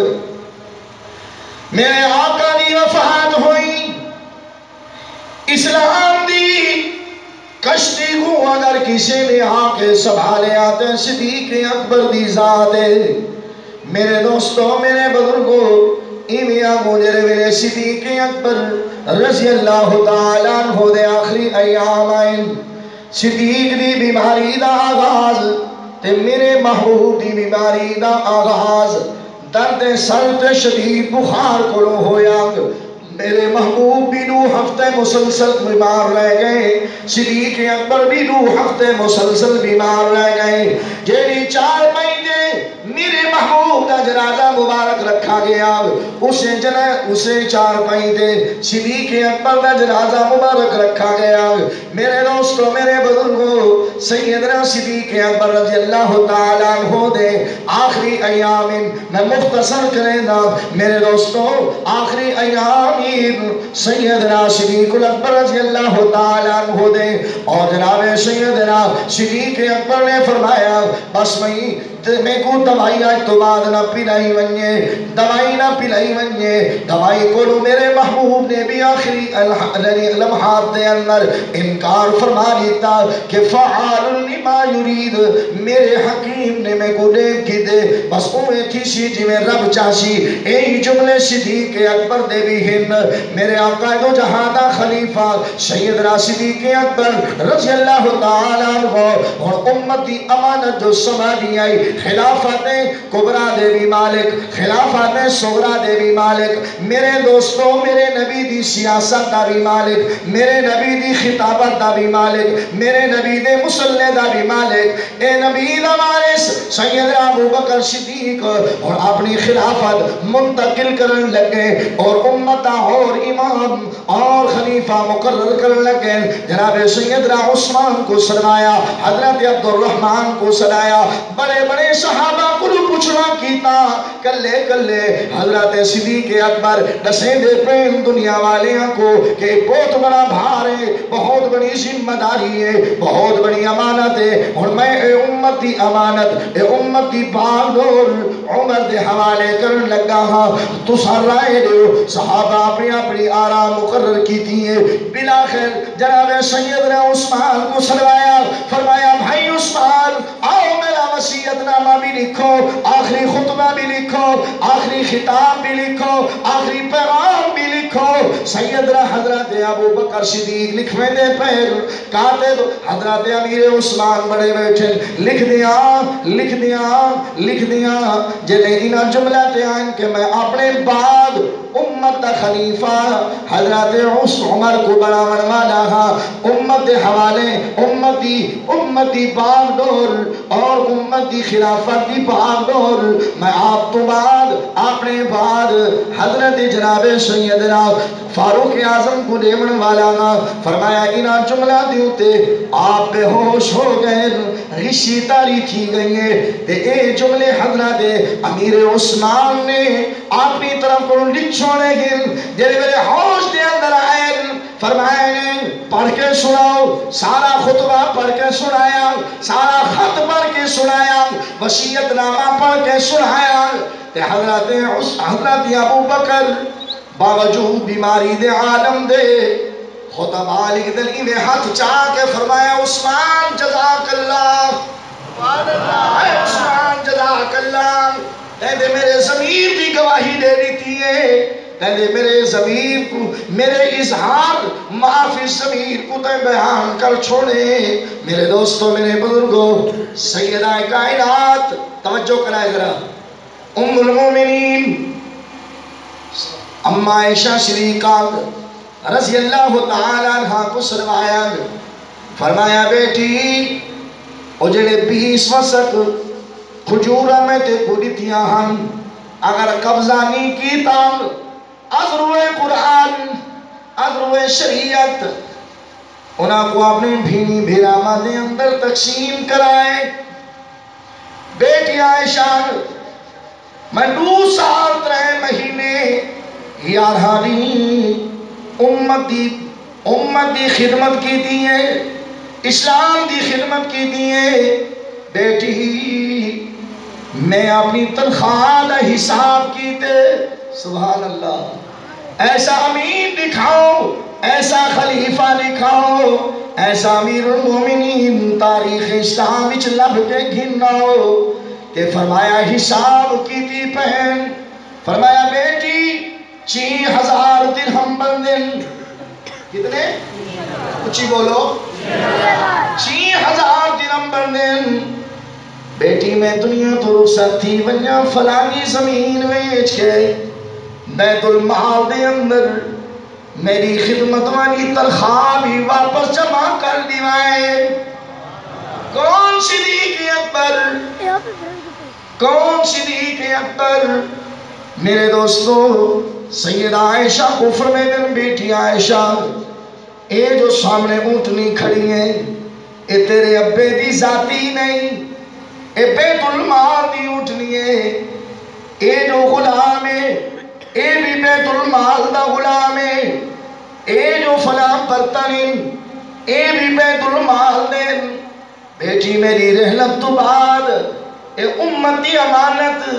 میرے آقا دی وفات ہوئی اسلام دی کشتی کو اگر کسی نے آکے سنبھالے آتے صدیق اکبر دی ذات ہے میرے دوستوں میرے بزرگوں ایمیا مجھے میرے صدیق اکبر رضی اللہ تعالیٰ عنہ دے آخری ایام آئین صدیق دی بیماری دا آغاز تے میرے محبوب دی بیماری دا آغاز درد سر تے شدید بخار کلو ہویا میرے محبوب بھی 2 ہفتے مسلسل بیمار رہ گئے، صدیق اکبر بھی 2 ہفتے مسلسل بیمار رہ گئے۔ جیڑی 4 مہینے میرے محبوب کا جنازہ مبارک رکھا گیا، اسے 4 مہینے صدیق اکبر کا جنازہ مبارک رکھا گیا۔ میرے دوستوں، میرے بزرگوں، سیدنا صدیق اکبر رضی اللہ تعالیٰ عنہ دے آخری ایام میں مختصر کریں دا میرے دوستوں، آخری ایام سیدنا صدیق اکبر رضی اللہ تعالیٰ عنہ دے اور جناب سیدنا صدیق اکبر نے فرمایا بس میں کو دوائی آج تو بعد نہ پلائی ونجے، دوائی نہ پلائی ونجے، دوائی کو میرے محبوب نے بھی آخری لمحات دے اندر انکار فرما دیتا کہ فعال لما یرید، میرے حکیم نے میں کو دیکھ کی دے بس امید تھی سی جی میں رب چاہسی یہی جملے صدیق اکبر دے بھی ہن۔ میرے آقا دو جہاں خلیفہ سیدنا صدیق اکبر رضی اللہ تعالیٰ عنہ اور امتی امانت جو سمجھی آئی، خلافت کبرا دے بھی مالک، خلافت صغرا دے بھی مالک، میرے دوستوں میرے نبی دی سیاست دا بھی مالک، میرے نبی دی خطابت دا بھی مالک، میرے نبی دے مسلح دا بھی مالک، اے نبی دا وارث سیدنا ابو بکر صدیق اور اپنی خلافت منتقل کرن لگے اور امت اور امام اور خلیفہ مقرر کرن لگے۔ جناب سیدنا عثمان کو سنایا، حضرت عبد الرحمن کو سنایا، بڑے بڑے صحابہ کو پوچھنا کیتا، کلے کلے حضرت صدیق اکبر دسیں دے پین دنیا والیاں کو کہ بہت بڑا بھار ہے، بہت بڑی ذمہ داری ہے، بہت بڑی امانت ہے، اور میں اے امتی امانت، اے امتی باغدور عمر دے حوالے کرن لگا ہاں، تو سر رائے دیو۔ صحابہ اپنی اپنی آرام مقرر کی تھی ہے۔ بلاخر جناب سیدنا عثمان کو سلوایا، فرمایا بھائی عثمان آؤ میرا وصیت نامہ بھی لکھو، آخری خطبہ بھی لکھو، آخری خطاب بھی لکھو، آخری پیغام بھی لکھو۔ سیدنا حضرت ابو بکر صدیق لکھویں دے پیر کاتب حضرت امیر عثمان بڑے بیٹھے، لکھ دیا لکھ دیا لکھ دیا جنہیں انہا جملہ تے آئیں کہ میں اپنے بعد امت دا خلیفہ حضرت عمر کو بڑا ونوالا ہاں، امت دے حوالے امتی باغدور اور امتی خلافت دی باغدور میں آپ تو بعد اپنے بعد حضرت جناب سیدنا فاروق اعظم کو دیون والا ہاں۔ فرمایا انہا جملہ دیوتے آپ بے ہوش ہو گئے، غشی تاری تھی گئی ہے، تے اے جملے حضرت امیر عثمان نے اپنی طرف کو لکھ چھوڑے گئے، جنہیں میرے ہوش دے اندر آئے، فرمایا نے پڑھ کے سناؤ، سارا خطبہ پڑھ کے سنایا، سارا خط پڑھ کے سنایا، وصیت نامہ پڑھ کے سنایا، تے حضرت ابو بکر باوجود بیماری دے عالم دے خطبہ لکھ دلی میں ہاتھ چاہ کے فرمایا عثمان جزاک اللہ، اے عثمان جزاک اللہ، کہتے میرے ضمیر کی گواہی دے دیتی ہے، کہتے میرے ضمیر کو میرے اظہار معافی ضمیر کو تے بیان کر چھوڑے۔ میرے دوستوں میرے بزرگوں، سیدہ کائنات توجہ کرائے ذرا، ام المومنین اما عائشہ شریقہ رضی اللہ تعالیٰ عنہ کو سنوایا، فرمایا بیٹی او جڑے 20 وسط کھجورہ میں تے کو دیتیاں ہن، اگر قبضہ نہیں کیتا ازروے قرآن ازروے شریعت انہاں کو اپنے بھینی بھیرامہ دے اندر تقسیم کرائے۔ بیٹی عائشہ میں 2 سال 3 مہینے یارہانی امت دی خدمت کی دیئے، اسلام دی خدمت کی دیئے۔ بیٹی میں اپنی تنخواہ دا حساب کیتے، سبحان اللہ، ایسا امین دکھاؤ، ایسا خلیفہ دکھاؤ، ایسا امیر المومنین تاریخ اسلام وچ لب کے گھناؤ کہ فرمایا حساب کیتی پہن، فرمایا بیٹی 6000 درہم بندن، کتنے؟ کچھی بولو، 6000 درہم بندن۔ بیٹی میں دنیا تو رخصت تھی ونیا فلانی زمین ویچ کے بیت المال دے اندر میری خدمت والی تنخواہ بھی واپس جمع کر دیوائے۔ کون صدیق اکبر؟ کون صدیق اکبر؟ میرے دوستو، سیدہ عائشہ کو فرمائیں بیٹی عائشہ، اے جو سامنے اونٹنی کھڑی ہے اے تیرے ابے دی ذاتی نہیں، اے بیت المال دی اونٹنی ہے۔ اے جو غلام ہے اے بھی بیت المال دا غلام ہے۔ اے جو فلاں برتن اے بھی بیت المال دین۔ بیٹی میری رحلت تو بعد اے امتی امانت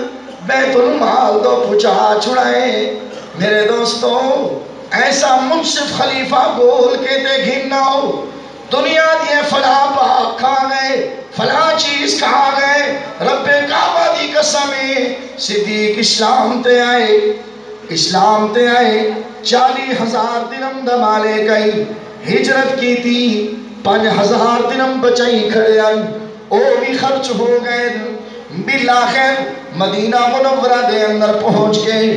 بیت المال دو پچھا چھڑائے۔ میرے دوستو، ایسا منصف خلیفہ بول کے تے گھننا ہو، دنیا دیے فلاں پاک کھا گئے، فلاں چیز کھا گئے، رب کعبہ دی قسمیں صدیق اسلام تے آئے، اسلام تے آئے، 40,000 درہم دمالے گئی، ہجرت کی تھی، 5,000 درہم بچائی کھڑے آئی، او بھی خرچ ہو گئے۔ بالآخر مدینہ منورہ دے اندر پہنچ گئے۔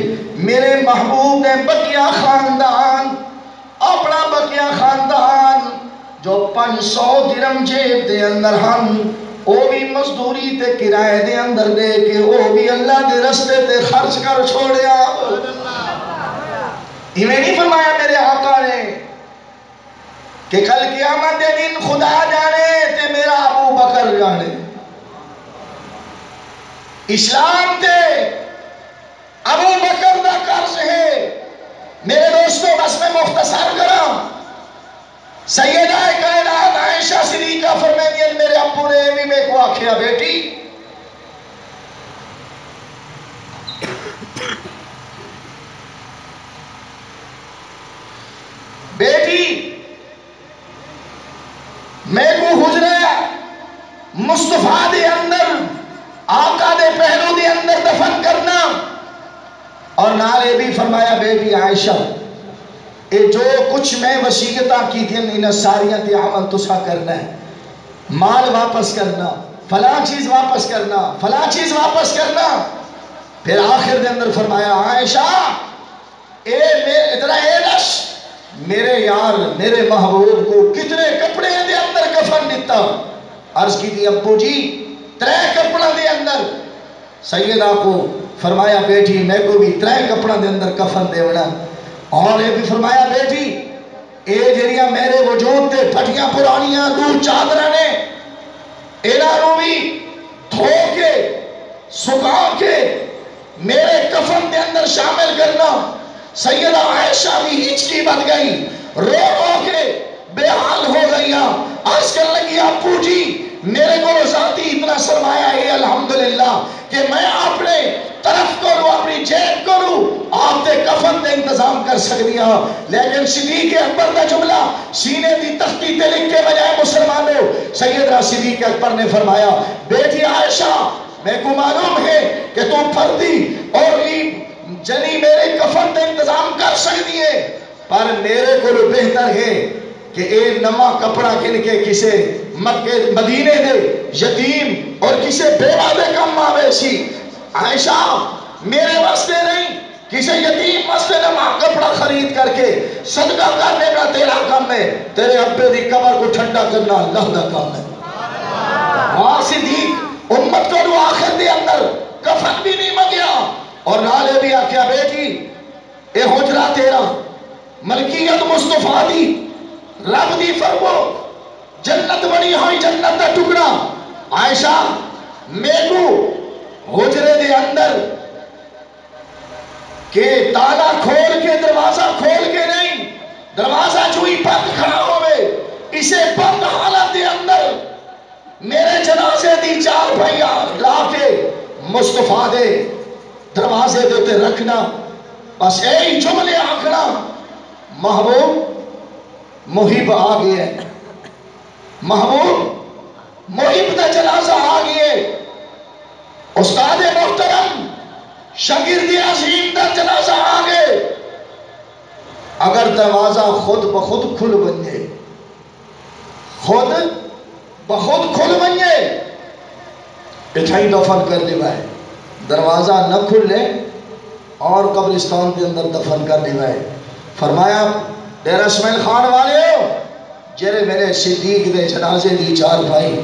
میرے محبوب نے بقیہ خاندان، اپنا بقیہ خاندان جو 500 درہم جیب دے اندر ہم، او بھی مزدوری تے کرائے دے اندر دے کے او بھی اللہ دے رستے تے خرچ کر چھوڑیا۔ انہیں نہیں فرمایا میرے آقا نے کہ کل قیامت دے دن خدا جانے تے میرا ابو بکر جانے۔ اسلام تے ابو بکر دا قرض ہے۔ میرے دوستو، بس میں مختصر کرام، سیدہ کائنات عائشہ صدیقہ فرمائیں میرے ابو نے بھی میں کو آکھیا بیٹی میں کو حجرہ مصطفیٰ دے اندر آقا دے پہلو دے اندر دفن کرنا، اور نالے بھی فرمایا بیٹی عائشہ اے جو کچھ میں وصیتاں کی تھی انہیں ساریاں تے عمل تسا کرنا ہے، مال واپس کرنا، فلاں چیز واپس کرنا، فلاں چیز واپس کرنا۔ پھر آخر دے اندر فرمایا عائشہ ادھر اے دس میرے یار میرے محبوب کو کتنے کپڑے دے اندر کفن دیتا؟ عرض کی تھی ابو جی 3 کپڑا دے اندر۔ سیدہ کو فرمایا بیٹی میں کو بھی 3 کپڑا دے اندر کفن دے وڑا، اور یہ بھی فرمایا بیٹی اے جریاں میرے وجود تے پھٹیاں پرانیاں دور چادرہ نے انہوں بھی دھو کے سکھا کے میرے کفن دے اندر شامل کرنا۔ سیدہ عائشہ بھی ہچکی بن گئی، رو رو کے بے حال ہو گئی، عرض کر لگی ابو جی میرے کو ذاتی اتنا سرمایہ ہے الحمدللہ کہ میں اپنے طرف کو لوں، اپنی جیب کو لوں، آپ تے کفن تے انتظام کر سکتی ہوں، لیکن صدیق اکبر کا جملہ سینے دی تختی تے لکھ کے بجائے مسلمانوں، سیدنا صدیق اکبر نے فرمایا بیٹی عائشہ میں کو معلوم ہے کہ تم فردی اور جنی میرے کفن تے انتظام کر سکتی ہے، پر میرے کو بہتر ہے کہ اے نما کپڑا کن کے کسے مکہ مدینے دے یتیم اور کسے بیوہ دے کم آوے سی۔ عائشہ میرے واسطے نہیں، کسے یتیم واسطے نما کپڑا خرید کر کے صدقہ کرنے کا تیرا کام ہے، تیرے ابے دی قبر کو ٹھنڈا کرنا اللہ دا کام ہے۔ وہاں صدیق امت کو دو آخر دے اندر کفن بھی نہیں مگیا، اور نالے بھی آکھیا بیٹی اے حجرہ تیرا ملکیت مصطفیٰ دی رب دی فرمو جنت بنی ہوئی جنت دا ٹکڑا۔ عائشہ میں کو حجرے دے اندر کہ تالا کھول کے دروازہ کھول کے نہیں، دروازہ چوئی بند کھڑا ہوئے، اسے بند حالت دے اندر میرے جنازے دی 4 پہیا لا کے مصطفیٰ دے دروازے دیتے رکھنا، بس ایک جملے آکھنا محبوب محب آ گئے، محبوب محب دا جنازہ آ گئے، استاد محترم شاگرد عظیم دا جنازہ آ گئے۔ اگر دروازہ خود بخود کھل بنجے، خود بخود کھل بنجے اٹھائی دفن کر دیوائے، دروازہ نہ کھلے اور قبرستان کے اندر دفن کر دیوائے۔ فرمایا ڈیرہ اسماعیل خان والیو جرے میرے صدیق دے جنازے دی چار بھائی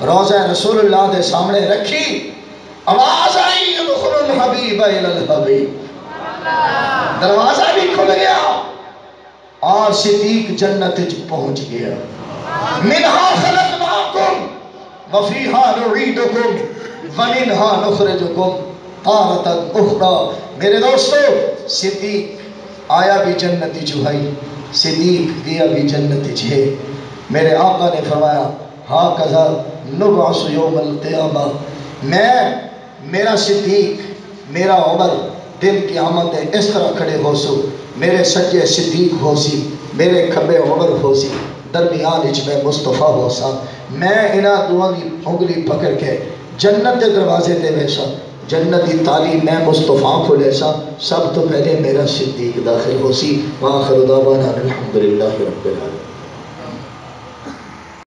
روضہ رسول اللہ دے سامنے رکھی، آواز آئی ادخلوا الحبیب الی الحبیب، دروازہ بھی کھل گیا اور صدیق جنت پہنچ گیا۔ منہا خلقناکم وفیہا نعیدکم ومنہا نخرجکم تارۃ اخری۔ میرے دوستو صدیق آیا بھی جنت چوہائی، صدیق گیا بھی جنت چھے۔ میرے آقا نے فرمایا ہاکذا نبعث یوم القیامہ، میں میرا صدیق میرا عمر دن قیامت اس طرح کھڑے ہو سو، میرے سجے صدیق ہو سی، میرے کھبے عمر ہو سی، درمیان اچ میں مصطفیٰ ہو سا، میں انہاں دعا دی انگلی پکڑ کے جنت دے دروازے تے ویسا، جنت دی تعلیم میں مصطفیٰ کو لیسا، سب تو پہلے میرا صدیق داخل ہو سی۔ وآخر دعوانا الحمدللہ رب العالمین۔